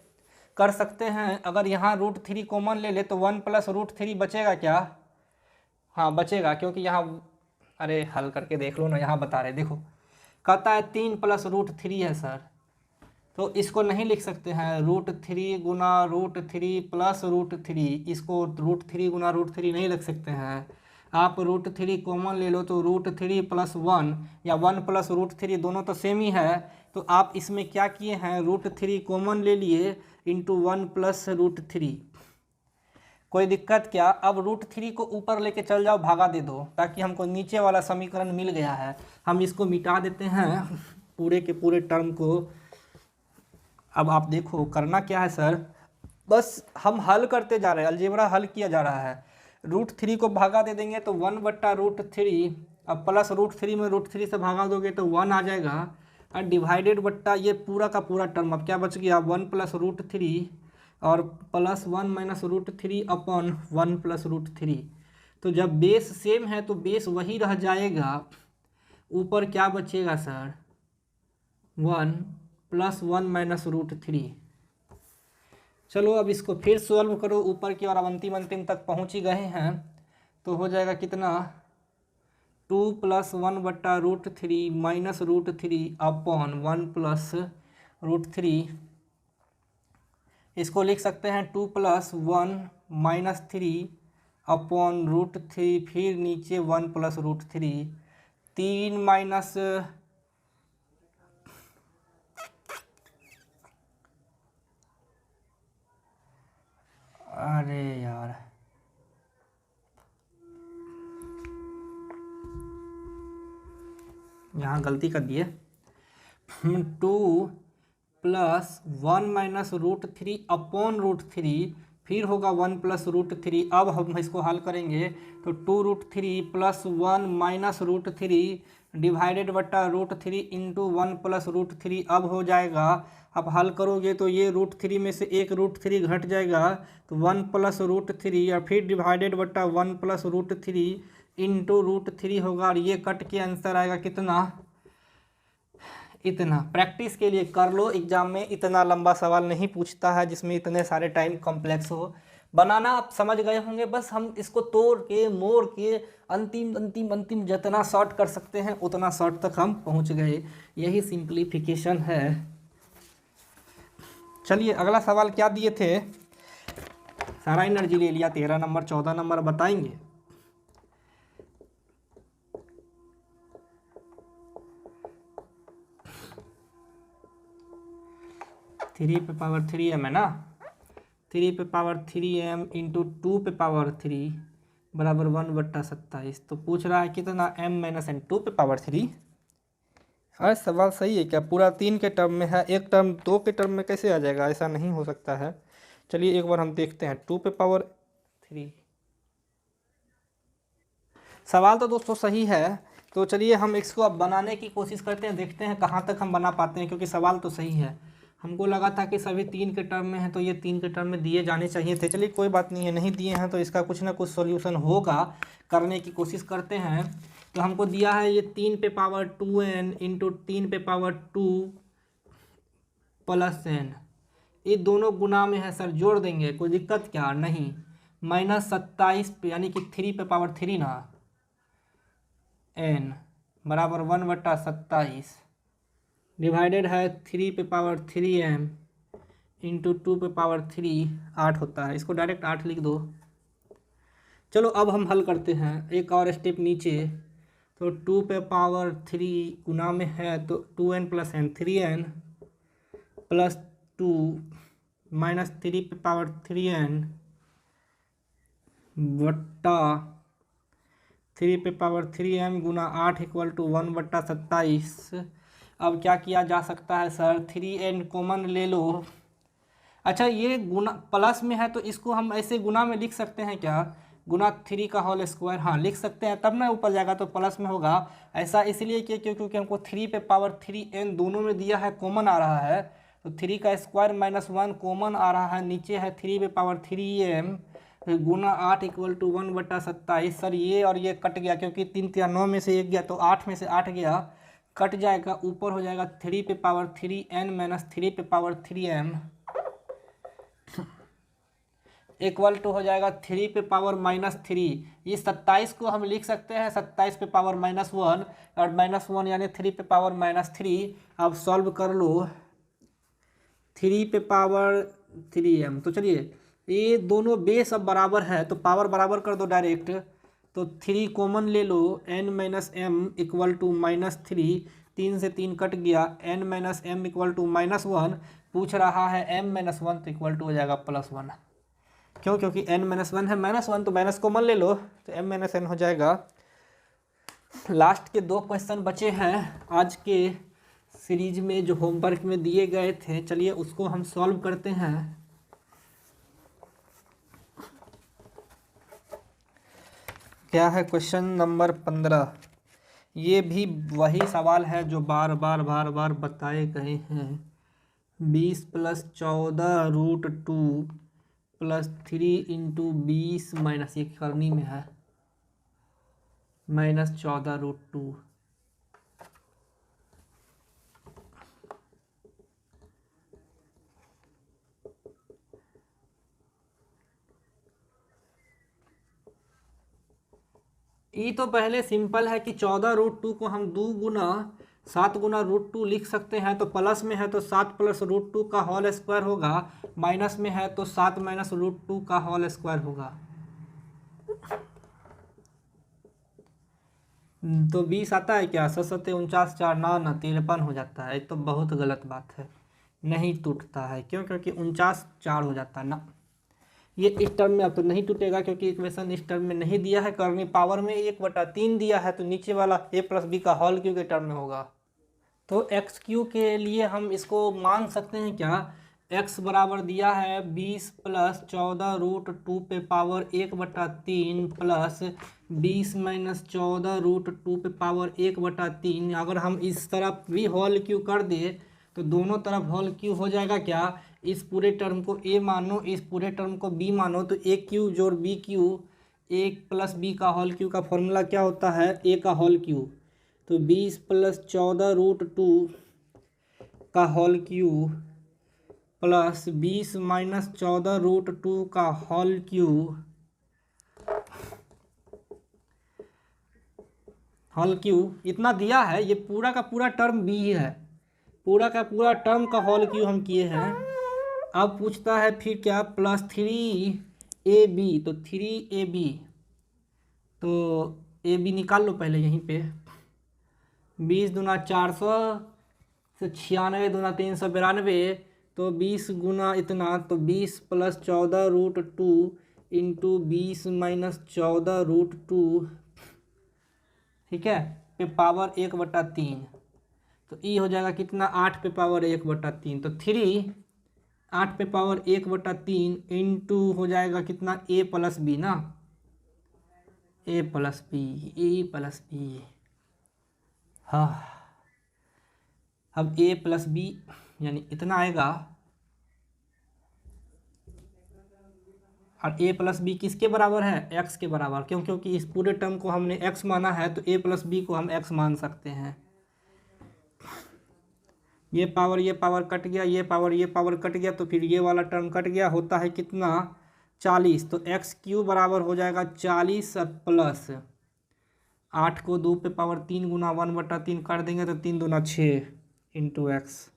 कर सकते हैं। अगर यहाँ √3 कॉमन ले ले तो 1 + √3 बचेगा क्या? हाँ बचेगा, क्योंकि यहाँ, अरे हल करके देख लो ना, यहाँ बता रहे देखो, कहता है 3 + √3 है सर। तो इसको नहीं लिख सकते हैं √3 गुना √3 प्लस √3, इसको √3 गुना √3 नहीं लिख सकते हैं। आप √3 कॉमन ले लो तो √3 प्लस 1 या 1 प्लस √3 दोनों तो सेम ही है। तो आप इसमें क्या किए हैं, √3 कॉमन ले लिए इंटू 1 प्लस √3। कोई दिक्कत क्या? अब √3 को ऊपर लेके चल जाओ, भागा दे दो, ताकि हमको नीचे वाला समीकरण मिल गया है। हम इसको मिटा देते हैं पूरे के पूरे टर्म को। अब आप देखो करना क्या है सर, बस हम हल करते जा रहे हैं, अलजेब्रा हल किया जा रहा है। √3 को भागा दे देंगे तो 1/√3, अब प्लस √3 में √3 से भागा दोगे तो 1 आ जाएगा, और डिवाइडेड बट्टा ये पूरा का पूरा टर्म। अब क्या बच गया, 1 प्लस √3 और प्लस 1 माइनस √3 अपॉन 1 प्लस √3। तो जब बेस सेम है तो बेस वही रह जाएगा, ऊपर क्या बचेगा सर, 1 प्लस 1 माइनस √3। चलो अब इसको फिर सॉल्व करो ऊपर की, और अब अंतिम तक पहुँच ही गए हैं। तो हो जाएगा कितना, 2 प्लस 1/√3 माइनस √3 अपॉन 1 प्लस √3। इसको लिख सकते हैं 2 प्लस 1 माइनस 3 अपॉन √3, फिर नीचे 1 प्लस √3, 3 माइनस, अरे यार यहाँ गलती कर दिए, 2 प्लस 1 माइनस √3 अपॉन √3, फिर होगा 1 प्लस √3। अब हम इसको हल करेंगे तो 2√3 प्लस 1 माइनस √3 डिवाइडेड बट्टा √3 इंटू 1 प्लस √3 अब हो जाएगा। अब हल करोगे तो ये √3 में से एक √3 घट जाएगा, तो 1 प्लस √3 या फिर डिवाइडेड बट्टा 1 प्लस √3 इंटू √3 होगा, और ये कट के आंसर आएगा कितना, इतना। प्रैक्टिस के लिए कर लो, एग्जाम में इतना लंबा सवाल नहीं पूछता है जिसमें इतने सारे टाइम कॉम्प्लेक्स हो। बनाना आप समझ गए होंगे, बस हम इसको तोड़ के मोड़ के अंतिम जितना शॉर्ट कर सकते हैं उतना शॉर्ट तक हम पहुंच गए। यही सिंप्लीफिकेशन है। चलिए अगला सवाल क्या दिए थे, सारा एनर्जी ले लिया, 13 नंबर 14 नंबर बताएंगे। 3 पे पावर 3m है ना, 3 पे पावर 3m इंटू 2 पे पावर 3 बराबर 1/27। तो पूछ रहा है कितना, m माइनस n, 2 पे पावर 3। अरे सवाल सही है क्या, पूरा 3 के टर्म में है, एक टर्म 2 के टर्म में कैसे आ जाएगा, ऐसा नहीं हो सकता है। चलिए एक बार हम देखते हैं, 2 पे पावर 3। सवाल तो दोस्तों सही है। तो चलिए हम इसको अब बनाने की कोशिश करते हैं, देखते हैं कहाँ तक हम बना पाते हैं, क्योंकि सवाल तो सही है। हमको लगा था कि सभी 3 के टर्म में हैं तो ये 3 के टर्म में दिए जाने चाहिए थे। चलिए कोई बात नहीं है, नहीं दिए हैं तो इसका कुछ ना कुछ सॉल्यूशन होगा, करने की कोशिश करते हैं। तो हमको दिया है ये 3 पे पावर 2n इंटू 3 पे पावर 2 प्लस n, ये दोनों गुना में है सर, जोड़ देंगे, कोई दिक्कत क्या, नहीं। -27 पे यानी कि 3 पे पावर 3 ना, n बराबर 1/27 डिवाइडेड है 3 पे पावर 3m इंटू 2 पे पावर 3, 8 होता है। इसको डायरेक्ट 8 लिख दो। चलो अब हम हल करते हैं, एक और स्टेप नीचे। तो 2 पे पावर 3 गुना में है तो 2n plus n, 3n plus 2 minus 3 पे पावर 3n बट्टा 3 पे पावर 3m गुना 8 इक्वल टू 1/27। अब क्या किया जा सकता है सर, 3n कॉमन ले लो। अच्छा ये गुना प्लस में है तो इसको हम ऐसे गुना में लिख सकते हैं क्या, गुना 3 का होल स्क्वायर, हाँ लिख सकते हैं, तब ना ऊपर जाएगा तो प्लस में होगा। ऐसा इसलिए कि क्योंकि हमको 3 पे पावर 3n दोनों में दिया है, कॉमन आ रहा है, तो 3 का स्क्वायर माइनस 1 कॉमन आ रहा है, नीचे है 3 पे पावर 3m गुना 8 इक्वल टू 1/27। सर ये और ये कट गया, क्योंकि 3 3 9 में से 1 गया तो 8 में से 8 गया, कट जाएगा, ऊपर हो जाएगा 3 पे पावर 3n माइनस 3 पे पावर 3m इक्वल टू हो जाएगा 3 पे पावर -3। ये 27 को हम लिख सकते हैं 27 पे पावर -1 और -1 यानी 3 पे पावर -3। अब सॉल्व कर लो, 3 पे पावर 3m। तो चलिए ये दोनों बेस अब बराबर है तो पावर बराबर कर दो डायरेक्ट। तो 3 कॉमन ले लो, n minus M equal to -3, 3 से 3 कट गया, n minus M equal to -1। पूछ रहा है m माइनस 1 तो इक्वल टू हो जाएगा +1। क्यों? क्योंकि n माइनस 1 है, -1 तो माइनस कॉमन ले लो तो m माइनस n हो जाएगा। लास्ट के 2 क्वेश्चन बचे हैं आज के सीरीज में जो होमवर्क में दिए गए थे, चलिए उसको हम सॉल्व करते हैं। क्या है क्वेश्चन नंबर 15। ये भी वही सवाल है जो बार बार बताए गए हैं। 20 + 14√2 + 3 × 20 माइनस, ये करनी में है, -14√2। ये तो पहले सिंपल है कि 14√2 को हम 2 गुना 7 गुना √2 लिख सकते हैं। तो प्लस में है तो 7 + √2 का होल स्क्वायर होगा, माइनस में है तो 7 - √2 का होल स्क्वायर होगा। तो 20 आता है क्या? 7 × 7 = 49, 4 ना 53 हो जाता है। तो बहुत गलत बात है, नहीं टूटता है। क्यों? क्योंकि 49 4 हो जाता है ना। ये इस टर्म में अब तो नहीं टूटेगा क्योंकि इक्वेशन इस टर्म में नहीं दिया है, करनी पावर में 1/3 दिया है। तो नीचे वाला a + b का होल क्यू के टर्म में होगा। तो एक्स क्यू के लिए हम इसको मान सकते हैं क्या? x बराबर दिया है 20 + 14√2 पे पावर 1/3 प्लस 20 - 14√2 पे पावर 1/3। अगर हम इस तरफ भी होल क्यू कर दे तो दोनों तरफ होल क्यू हो जाएगा क्या? इस पूरे टर्म को a मानो, इस पूरे टर्म को b मानो, तो a क्यू जोड़ b क्यू, a + b का होल क्यू का फॉर्मूला क्या होता है? a का होल क्यू। तो 20 + 14√2 का होल क्यू प्लस 20 - 14√2 का होल क्यू, इतना दिया है। ये पूरा का पूरा टर्म b ही है, पूरा का पूरा टर्म का होल क्यू हम किए हैं। अब पूछता है फिर क्या? +3ab। तो 3ab, तो ab निकाल लो पहले यहीं पे। 20 दूना 400 से 96 दूना 392, तो 20 गुना इतना, तो 20 + 14√2 × 20 - 14√2, ठीक है, पे पावर 1/3। तो ई हो जाएगा कितना? 8 पे पावर 1/3। तो 3 8 पे पावर 1/3 इंटू हो जाएगा कितना? a + b ना, a + b। हाँ, अब a + b यानी इतना आएगा। और a + b किसके बराबर है? x के बराबर। क्यों? क्योंकि इस पूरे टर्म को हमने x माना है, तो a + b को हम x मान सकते हैं। ये पावर कट गया, ये पावर कट गया, तो फिर ये वाला टर्म कट गया। होता है कितना? 40। तो x³ बराबर हो जाएगा 40 प्लस 8 को 2 पे पावर 3 गुना 1/3 कर देंगे तो 3 दूना 6 इंटू x।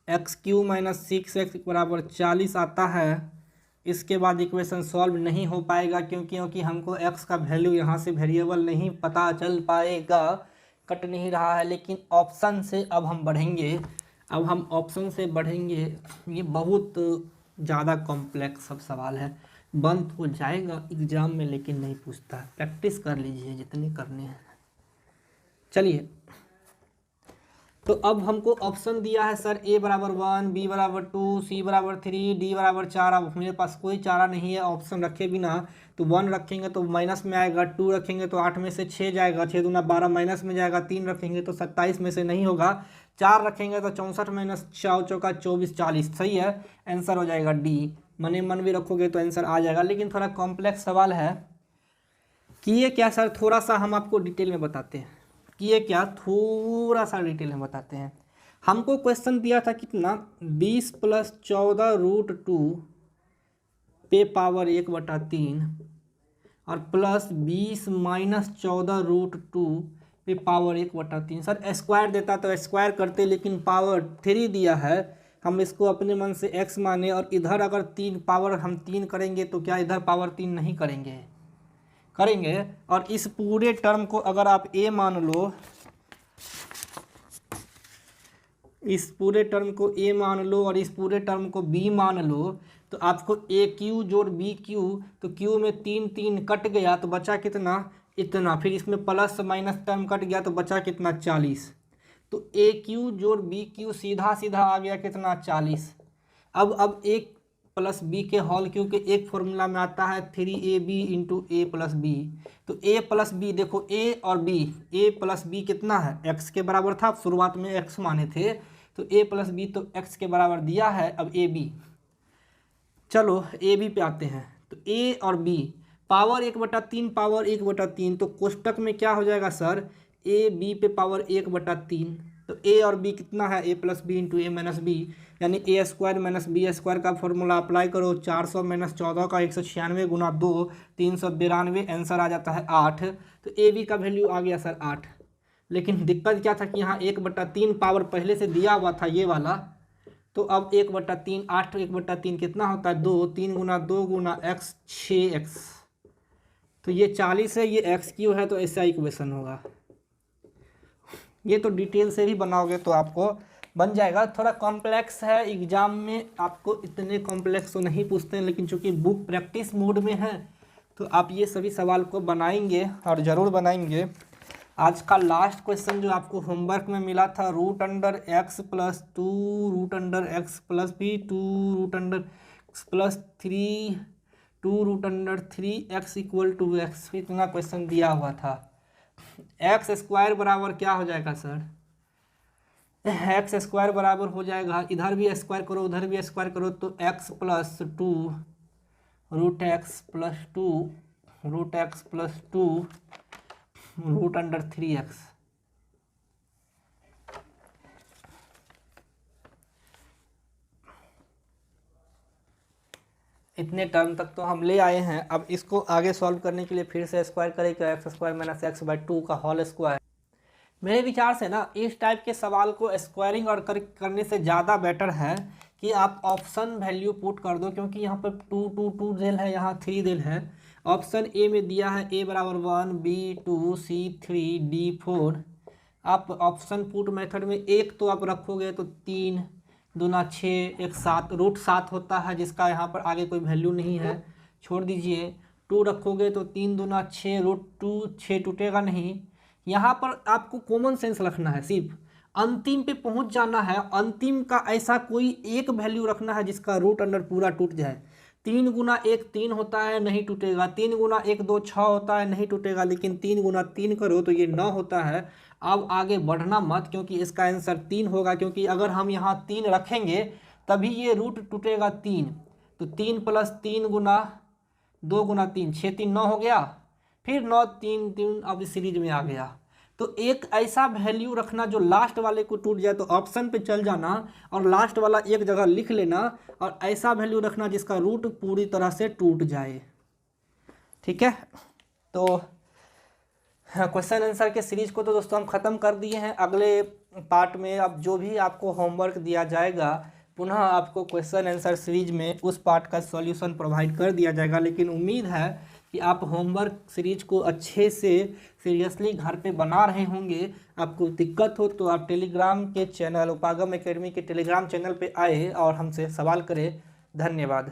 x³ - 6x बराबर 40 आता है। इसके बाद इक्वेशन सॉल्व नहीं हो पाएगा क्योंकि हमको x का वैल्यू यहाँ से वेरिएबल नहीं पता चल पाएगा, कट नहीं रहा है। लेकिन ऑप्शन से अब हम बढ़ेंगे, ये बहुत ज़्यादा कॉम्प्लेक्स सब सवाल है, बंद हो जाएगा एग्जाम में लेकिन नहीं पूछता। प्रैक्टिस कर लीजिए जितने करने हैं। चलिए, तो अब हमको ऑप्शन दिया है sir a = 1, b = 2, c = 3, d = 4। अब मेरे पास कोई चारा नहीं है ऑप्शन रखे बिना। तो 1 रखेंगे तो माइनस में आएगा, 2 रखेंगे तो 8 में से 6 जाएगा, 6 दूना 12 माइनस में जाएगा, 3 रखेंगे तो 27 में से नहीं होगा, 4 रखेंगे तो 64 - 4 चौका 24, 40। सही है, आंसर हो जाएगा डी। मने मन भी रखोगे तो आंसर आ जाएगा। लेकिन थोड़ा कॉम्प्लेक्स सवाल है। किए क्या सर? थोड़ा सा हम आपको डिटेल में बताते हैं। किए क्या? थोड़ा सा डिटेल में बताते हैं। हमको क्वेश्चन दिया था कितना? 20 + 14√2 पे पावर 1/3 और प्लस 20 - 14√2 पे पावर 1/3। सर स्क्वायर देता तो स्क्वायर करते, लेकिन पावर 3 दिया है, हम इसको अपने मन से x माने, और इधर अगर 3 पावर हम 3 करेंगे तो क्या इधर पावर 3 नहीं करेंगे? करेंगे। और इस पूरे टर्म को अगर आप a मान लो, इस पूरे टर्म को a मान लो और इस पूरे टर्म को b मान लो, तो आपको ए क्यू जोड़ बी क्यू, तो क्यू में 3 3 कट गया तो बचा कितना? इतना। फिर इसमें प्लस माइनस टर्म कट गया तो बचा कितना? 40। तो ए क्यू जोड़ बी क्यू सीधा सीधा आ गया कितना? 40। अब एक प्लस बी के होल क्यू के एक फॉर्मूला में आता है 3ab इंटू ए प्लस बी। तो ए प्लस बी, देखो ए और बी, ए प्लस बी कितना है? एक्स के बराबर था, शुरुआत में एक्स माने थे, तो ए प्लस बी तो एक्स के बराबर दिया है। अब ए बी, चलो ए बी पे आते हैं। तो ए और बी पावर 1/3 पावर 1/3, तो कोष्टक में क्या हो जाएगा सर? ए बी पे पावर 1/3। तो ए और बी कितना है? ए प्लस बी इंटू ए माइनस बी, यानी ए स्क्वायर माइनस बी स्क्वायर का फॉर्मूला अप्लाई करो। 400 माइनस 14 का 196 गुना 2 392, आंसर आ जाता है 8। तो ए बी का वैल्यू आ गया सर 8। लेकिन दिक्कत क्या था कि यहाँ 1/3 पावर पहले से दिया हुआ था ये वाला, तो अब 1/3, 8 1/3 कितना होता है? 2, 3 गुना 2 गुना एक्स 6x, तो ये 40 है, ये एक्स क्यू है, तो ऐसा इक्वेशन होगा। ये तो डिटेल से भी बनाओगे तो आपको बन जाएगा। थोड़ा कॉम्प्लेक्स है, एग्जाम में आपको इतने कॉम्प्लेक्स तो नहीं पूछते हैं, लेकिन चूंकि बुक प्रैक्टिस मोड में है तो आप ये सभी सवाल को बनाएंगे और ज़रूर बनाएंगे। आज का लास्ट क्वेश्चन जो आपको होमवर्क में मिला था, √x + 2 √x + b 2 √x + 3 2 √3x = x, इतना क्वेश्चन दिया हुआ था। एक्स स्क्वायर बराबर क्या हो जाएगा सर? एक्स स्क्वायर बराबर हो जाएगा, इधर भी स्क्वायर करो उधर भी स्क्वायर करो, तो x + 2 √x + 2 √x + 2 √3x। इतने टर्म तक तो हम ले आए हैं। अब इसको आगे सॉल्व करने के लिए फिर से स्क्वायर करेंगे, x² - x/2 का होल स्क्वायर। मेरे विचार से ना इस टाइप के सवाल को स्क्वायरिंग और करने से ज़्यादा बेटर है कि आप ऑप्शन वैल्यू पुट कर दो, क्योंकि यहाँ पर 2 2 2 देल है, यहाँ 3 देल है। ऑप्शन ए में दिया है a = 1, b 2, c 3, d 4। आप ऑप्शन पुट मेथड में एक तो आप रखोगे तो 3 दूना 6 1 7, √7 होता है, जिसका यहाँ पर आगे कोई वैल्यू नहीं है, छोड़ दीजिए। 2 रखोगे तो 3 दूना 6 √2, 6 टूटेगा नहीं। यहाँ पर आपको कॉमन सेंस रखना है, सिर्फ अंतिम पे पहुँच जाना है। अंतिम का ऐसा कोई एक वैल्यू रखना है जिसका रूट अंडर पूरा टूट जाए। 3 गुना 1 3 होता है, नहीं टूटेगा। 3 गुना 1 2 6 होता है, नहीं टूटेगा। लेकिन 3 गुना 3 करो तो ये 9 होता है। अब आगे बढ़ना मत, क्योंकि इसका आंसर 3 होगा, क्योंकि अगर हम यहाँ 3 रखेंगे तभी ये रूट टूटेगा 3। तो 3 + 3 गुना 2 गुना 3 6 3 9 हो गया, फिर 9 3 3 अब इस सीरीज में आ गया। तो एक ऐसा वैल्यू रखना जो लास्ट वाले को टूट जाए, तो ऑप्शन पे चल जाना और लास्ट वाला एक जगह लिख लेना, और ऐसा वैल्यू रखना जिसका रूट पूरी तरह से टूट जाए। ठीक है, तो क्वेश्चन आंसर के सीरीज को तो दोस्तों हम ख़त्म कर दिए हैं। अगले पार्ट में अब जो भी आपको होमवर्क दिया जाएगा, पुनः आपको क्वेश्चन आंसर सीरीज में उस पार्ट का सॉल्यूशन प्रोवाइड कर दिया जाएगा। लेकिन उम्मीद है कि आप होमवर्क सीरीज को अच्छे से सीरियसली घर पे बना रहे होंगे। आपको दिक्कत हो तो आप टेलीग्राम के चैनल उपागम एकेडमी के टेलीग्राम चैनल पे आए और हमसे सवाल करें। धन्यवाद।